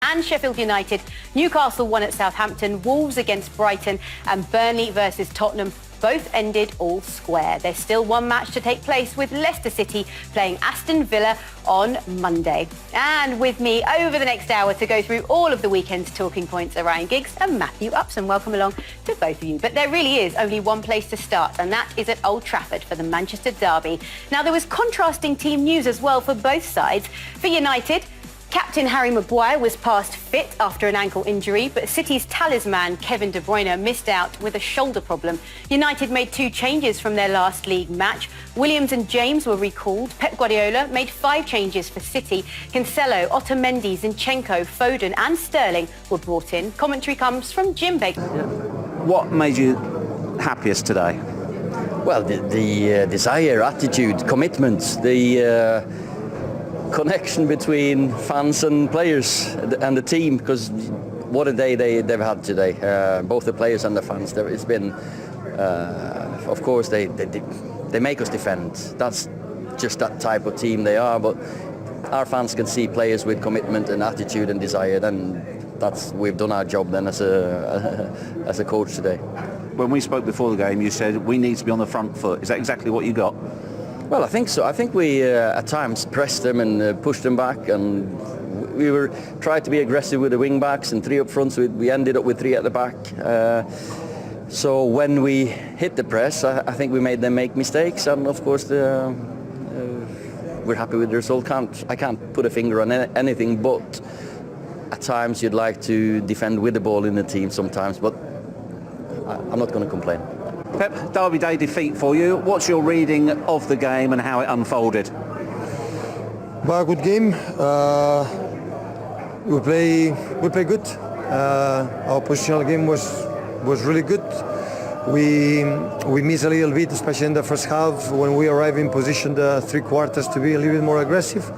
and Sheffield United. Newcastle won at Southampton, Wolves against Brighton, and Burnley versus Tottenham both ended all square. There's still one match to take place, with Leicester City playing Aston Villa on Monday. And with me over the next hour to go through all of the weekend's talking points are Ryan Giggs and Matthew Upson. Welcome along to both of you. But there really is only one place to start, and that is at Old Trafford for the Manchester derby. Now, there was contrasting team news as well for both sides. For United, Captain Harry Maguire was past fit after an ankle injury, but City's talisman Kevin De Bruyne missed out with a shoulder problem. United made 2 changes from their last league match. Williams and James were recalled. Pep Guardiola made 5 changes for City. Cancelo, Otamendi, Zinchenko, Foden and Sterling were brought in. Commentary comes from Jim Baker. What made you happiest today? Well, the desire, attitude, commitment, the connection between fans and players and the team, because what a day they've had today, both the players and the fans. It's been, of course, they make us defend. That's just that type of team they are, but our fans can see players with commitment and attitude and desire, and we've done our job then as a coach today. When we spoke before the game, you said we need to be on the front foot. Is that exactly what you got? Well, I think so. I think we at times pressed them and pushed them back, and we tried to be aggressive with the wing backs and 3 up front. So we ended up with 3 at the back. So when we hit the press, I think we made them make mistakes, and of course we're happy with the result. I can't put a finger on anything, but at times you'd like to defend with the ball in the team sometimes. But I'm not going to complain. Pep, Derby Day defeat for you. What's your reading of the game and how it unfolded? Well, good game. We play good. Our positional game was really good. We missed a little bit, especially in the first half when we arrived in position the 3 quarters to be a little bit more aggressive.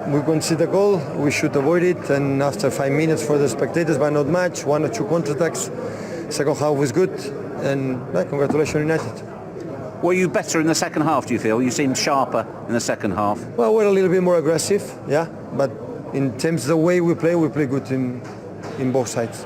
We conceded a goal. We should avoid it, and after 5 minutes for the spectators, but not much, 1 or 2 counterattacks. Second half was good, and congratulations United. Were you better in the second half, do you feel? You seemed sharper in the second half. Well, we're a little bit more aggressive, yeah, but in terms of the way we play good in both sides.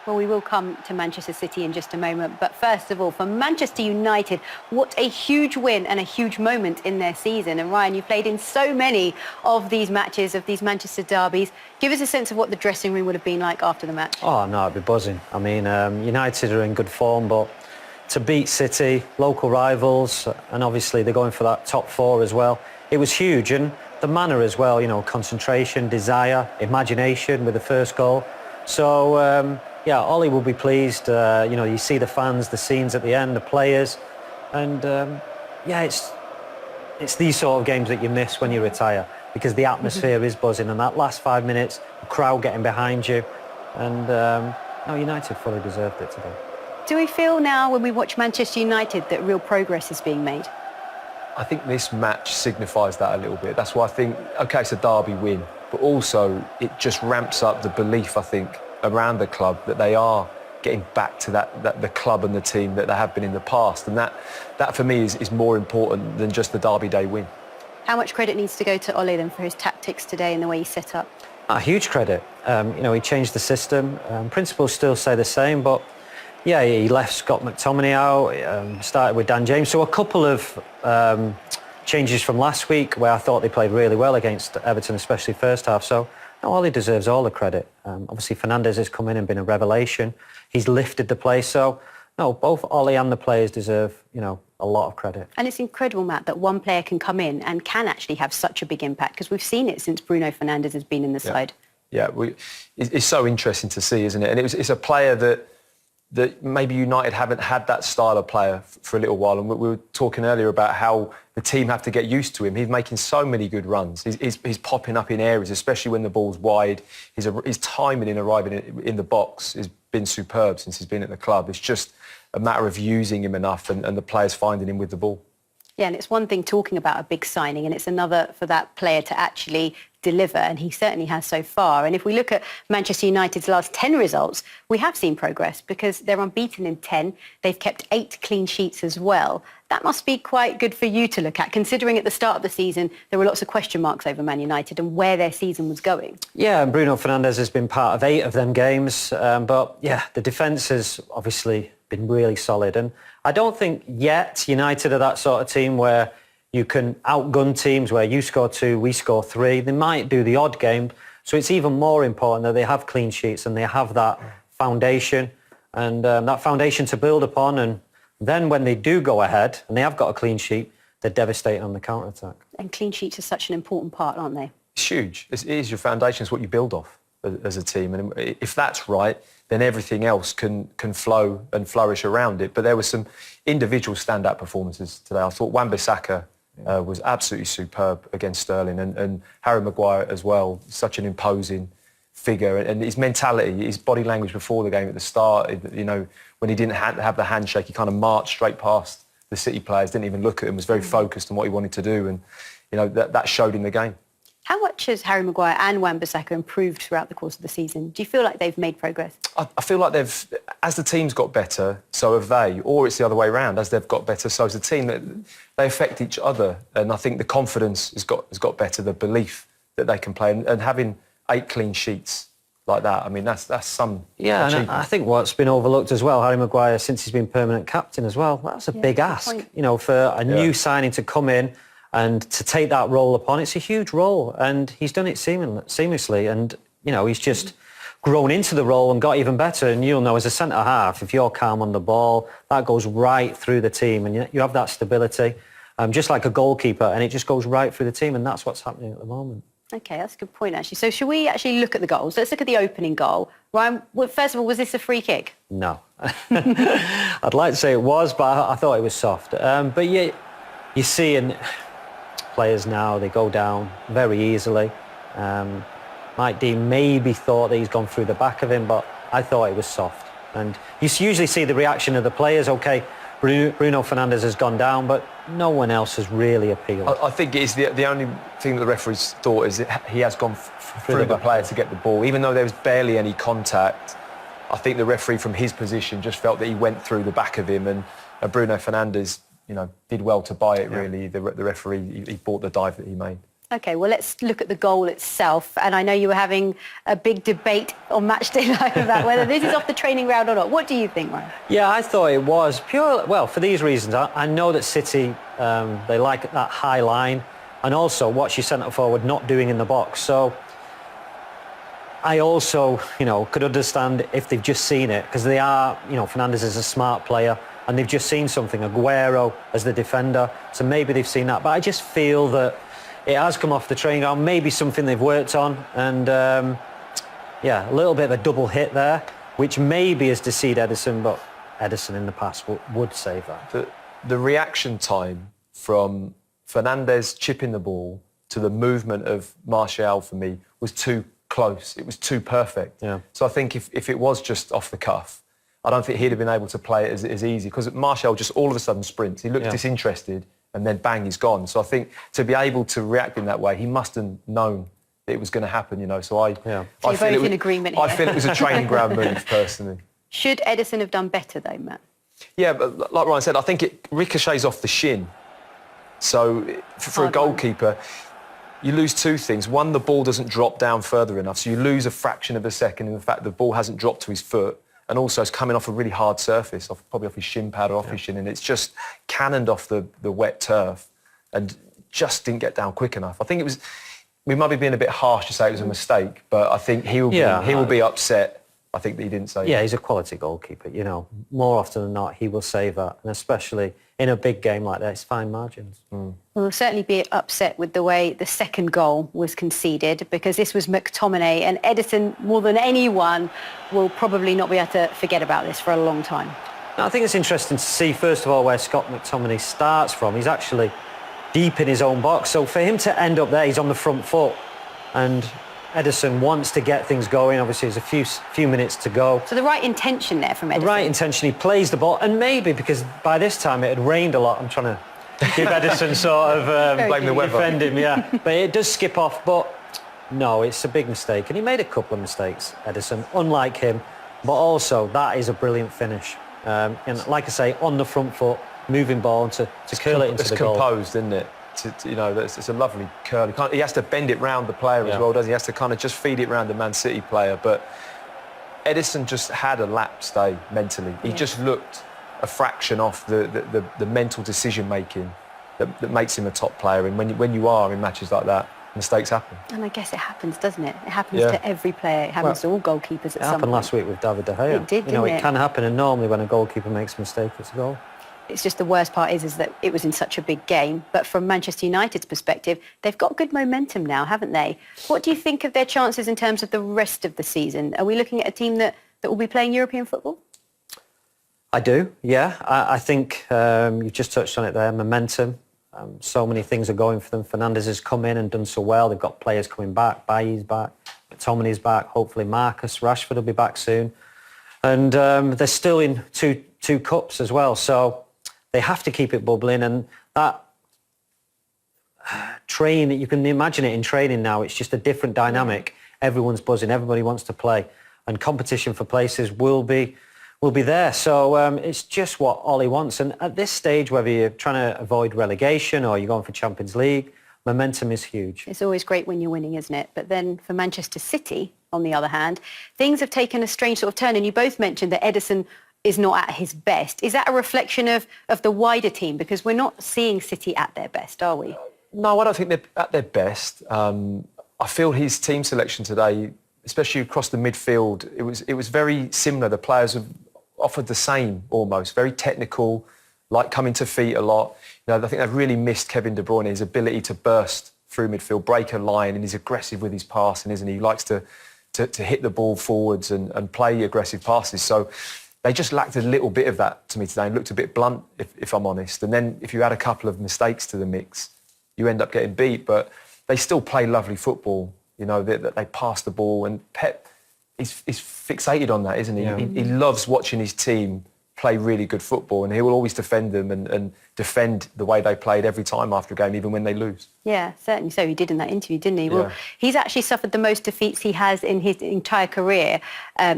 Well, we will come to Manchester City in just a moment, but first of all, for Manchester United, what a huge win and a huge moment in their season. And Ryan, you played in so many of these matches, of these Manchester derbies. Give us a sense of what the dressing room would have been like after the match. Oh, no, it'd be buzzing. I mean, United are in good form, but to beat City, local rivals, and obviously they're going for that top 4 as well, it was huge. And the manner as well, you know, concentration, desire, imagination with the first goal. So, yeah, Ollie will be pleased. You know, you see the fans, the scenes at the end, the players, and yeah, it's these sort of games that you miss when you retire, because the atmosphere is buzzing, and that last 5 minutes, the crowd getting behind you, and no, United fully deserved it today. Do we feel now, when we watch Manchester United, that real progress is being made? I think this match signifies that a little bit. That's why I think, OK, it's a derby win, but also it just ramps up the belief, I think, around the club that they are getting back to the club and the team that they have been in the past, and that for me is more important than just the Derby Day win. How much credit needs to go to Ollie then for his tactics today and the way he set up? Huge credit. You know, he changed the system. Principles still say the same, but yeah, he left Scott McTominay out, started with Dan James. So a couple of changes from last week where I thought they played really well against Everton, especially first half. So no, Ollie deserves all the credit. Obviously, Fernandes has come in and been a revelation. He's lifted the play. So, no, both Ollie and the players deserve, you know, a lot of credit. And it's incredible, Matt, that one player can come in and can actually have such a big impact, because we've seen it since Bruno Fernandes has been in the side. Yeah, it's so interesting to see, isn't it? And it's a player that maybe United haven't had that style of player for a little while. And we were talking earlier about how the team have to get used to him. He's making so many good runs. He's popping up in areas, especially when the ball's wide. His timing in arriving in the box has been superb since he's been at the club. It's just a matter of using him enough and the players finding him with the ball. Yeah, and it's one thing talking about a big signing, and it's another for that player to actually deliver, and he certainly has so far. And if we look at Manchester United's last 10 results, we have seen progress because they're unbeaten in 10. They've kept 8 clean sheets as well. That must be quite good for you to look at, considering at the start of the season there were lots of question marks over Man United and where their season was going. Yeah, and Bruno Fernandes has been part of 8 of them games. But yeah, the defence has obviously been really solid. And I don't think yet United are that sort of team where you can outgun teams where you score 2, we score 3. They might do the odd game. So it's even more important that they have clean sheets and they have that foundation and that foundation to build upon. And then when they do go ahead and they have got a clean sheet, they're devastating on the counter-attack. And clean sheets are such an important part, aren't they? It's huge. It is your foundation. It's what you build off as a team. And if that's right, then everything else can flow and flourish around it. But there were some individual stand-up performances today. I thought Wan-Bissaka was absolutely superb against Sterling, and Harry Maguire as well. Such an imposing figure, and his mentality, his body language before the game at the start. You know, when he didn't have the handshake, he kind of marched straight past the City players, didn't even look at them, was very focused on what he wanted to do, and you know that showed in the game. How much has Harry Maguire and Wan-Bissaka improved throughout the course of the season? Do you feel like they've made progress? I feel like they've, as the team's got better, so have they. Or it's the other way around. As they've got better, so has the team. They affect each other. And I think the confidence has got better, the belief that they can play. And having 8 clean sheets like that, I mean, that's some achievement. And I think what's been overlooked as well, Harry Maguire, since he's been permanent captain as well, that's a big ask. You know, for a new signing to come in and to take that role upon, it's a huge role, and he's done it seamlessly. And you know, he's just grown into the role and got even better. And you'll know, as a centre half, if you're calm on the ball, that goes right through the team, and you have that stability, just like a goalkeeper, and it just goes right through the team, and that's what's happening at the moment. Okay, that's a good point, actually. So should we actually look at the goals? Let's look at the opening goal. Ryan, first of all, was this a free kick? No. I'd like to say it was, but I thought it was soft. But yeah, you see in players now, they go down very easily. Mike Dean maybe thought that he's gone through the back of him, but I thought it was soft. And you usually see the reaction of the players. OK, Bruno Fernandes has gone down, but no one else has really appealed. I think it is the only thing that the referee's thought is that he has gone through the player to get the ball. Even though there was barely any contact, I think the referee from his position just felt that he went through the back of him, and Bruno Fernandes, you know, did well to buy it, really. The referee, he bought the dive that he made. OK, well, let's look at the goal itself. And I know you were having a big debate on Matchday Live about whether this is off the training ground or not. What do you think, Ryan? Yeah, I thought it was. Well, for these reasons. I know that City, they like that high line, and also what your centre forward not doing in the box. So I also, you know, could understand if they've just seen it, because they are, you know, Fernandes is a smart player, and they've just seen something, Aguero as the defender, so maybe they've seen that. But I just feel that it has come off the training ground, maybe something they've worked on, and yeah, a little bit of a double hit there, which maybe has deceived Ederson, but Ederson in the past would save that. The reaction time from Fernandes chipping the ball to the movement of Martial, for me, was too close. It was too perfect. Yeah. So I think if it was just off the cuff, I don't think he'd have been able to play it as easy, because Martial just all of a sudden sprints. He looked disinterested, and then bang, he's gone. So I think to be able to react in that way, he must have known that it was going to happen, you know. So I feel both in agreement here. I feel it was a training ground move, personally. Should Ederson have done better, though, Matt? Yeah, but like Ryan said, I think it ricochets off the shin. So for a goalkeeper, you lose 2 things. One, the ball doesn't drop down further enough, so you lose a fraction of a second in the fact the ball hasn't dropped to his foot, and also it's coming off a really hard surface, probably off his shin pad or off his shin, and it's just cannoned off the wet turf and just didn't get down quick enough. I think it was, we might be being a bit harsh to say it was a mistake, but I think he will be upset, I think, that he didn't save it. Yeah, he's a quality goalkeeper, you know. More often than not, he will save that, and especially in a big game like that, it's fine margins. Well, we'll certainly be upset with the way the second goal was conceded, because this was McTominay, and Ederson, more than anyone, will probably not be able to forget about this for a long time. I think it's interesting to see, first of all, where Scott McTominay starts from. He's actually deep in his own box, so for him to end up there, he's on the front foot, and Ederson wants to get things going. Obviously, there's a few minutes to go. So the right intention there from Ederson. The right intention. He plays the ball, and maybe because by this time it had rained a lot. I'm trying to give Ederson sort of blame the weather. Defend him, yeah. But it does skip off. But No, it's a big mistake. And he made a couple of mistakes, Edison, unlike him. But also, that is a brilliant finish. And like I say, on the front foot, moving ball to curl it into the goal. It's composed, isn't it? It's a lovely curl. He has to bend it round the player as well, doesn't he? He has to kind of just feed it round the Man City player. But Edison just had a lapse day mentally. He just looked a fraction off the mental decision-making that makes him a top player. And when you are in matches like that, mistakes happen. And I guess it happens, doesn't it? It happens to every player. It happens to all goalkeepers at some point. It happened last week with David De Gea. It did, didn't it? It can happen, and normally when a goalkeeper makes a mistake, it's a goal. It's just the worst part is that it was in such a big game. But from Manchester United's perspective, they've got good momentum now, haven't they? What do you think of their chances in terms of the rest of the season? Are we looking at a team that will be playing European football? I do, yeah. I think you've just touched on it there, momentum. So many things are going for them. Fernandes has come in and done so well. They've got players coming back. Bailly's back. McTominay's back. Hopefully Marcus Rashford will be back soon. And they're still in two cups as well. So they have to keep it bubbling. And that you can imagine it in training now. It's just a different dynamic. Everyone's buzzing. Everybody wants to play. And competition for places will be there. So it's just what Ollie wants. And at this stage, whether you're trying to avoid relegation or you're going for Champions League, momentum is huge. It's always great when you're winning, isn't it? But then for Manchester City, on the other hand, things have taken a strange sort of turn. And you both mentioned that Edison is not at his best. Is that a reflection of the wider team? Because we're not seeing City at their best, are we? No, I don't think they're at their best. I feel his team selection today, especially across the midfield, it was very similar. The players have offered the same almost, very technical, like coming to feet a lot. I think they've really missed Kevin De Bruyne, his ability to burst through midfield, break a line, and he's aggressive with his passing, isn't he? He likes to hit the ball forwards and play aggressive passes. So they just lacked a little bit of that to me today and looked a bit blunt, if I'm honest. And then if you add a couple of mistakes to the mix, you end up getting beat. But they still play lovely football. They pass the ball, and Pep is fixated on that, isn't he? Yeah. He loves watching his team play really good football, and he will always defend them and defend the way they played every time after a game, even when they lose. Yeah, certainly so. He did in that interview, didn't he? Yeah. Well, he's actually suffered the most defeats he has in his entire career,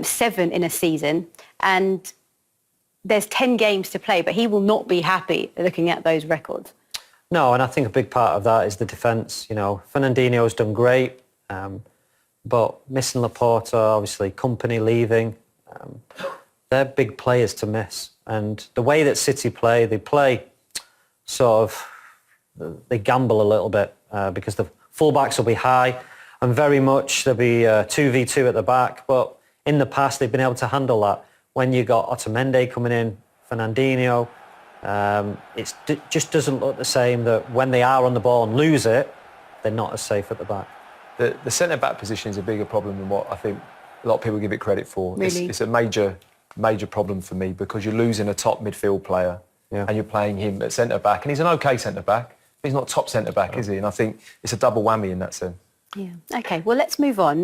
7 in a season, and there's 10 games to play, but he will not be happy looking at those records. No, and I think a big part of that is the defence. Fernandinho's done great, but missing Laporta, obviously, Company leaving, they're big players to miss. And the way that City play, they play they gamble a little bit because the full-backs will be high and very much there'll be 2v2 at the back. But in the past, they've been able to handle that. When you got Otamendi coming in, Fernandinho, it just doesn't look the same that when they are on the ball and lose it, they're not as safe at the back. The centre-back position is a bigger problem than what I think a lot of people give it credit for. Really? It's a major problem for me because you're losing a top midfield player and you're playing him at centre-back. And he's an OK centre-back, but he's not top centre-back, is he? And I think it's a double whammy in that sense. Yeah. OK, well, let's move on.